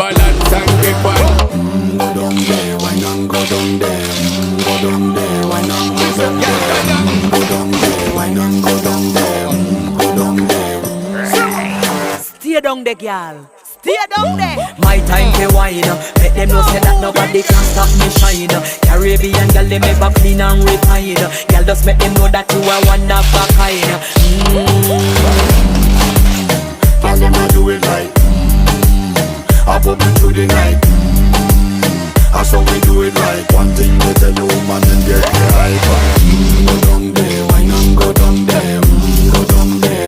balance and grip on. Go down there, why not go down there? Go down there, why not go down there? Go down there, why not go down there? Go down there. Stay down there, girl. Stay down there. My time to wine. Make them know say that nobody can stop me shine. Caribbean girl, they make up clean and refine. Girl, just make them know that you are one of a kind. Girl, them a do it right. I pop it through the night. That's how we do it right. One thing we tell you, woman, and get the hype.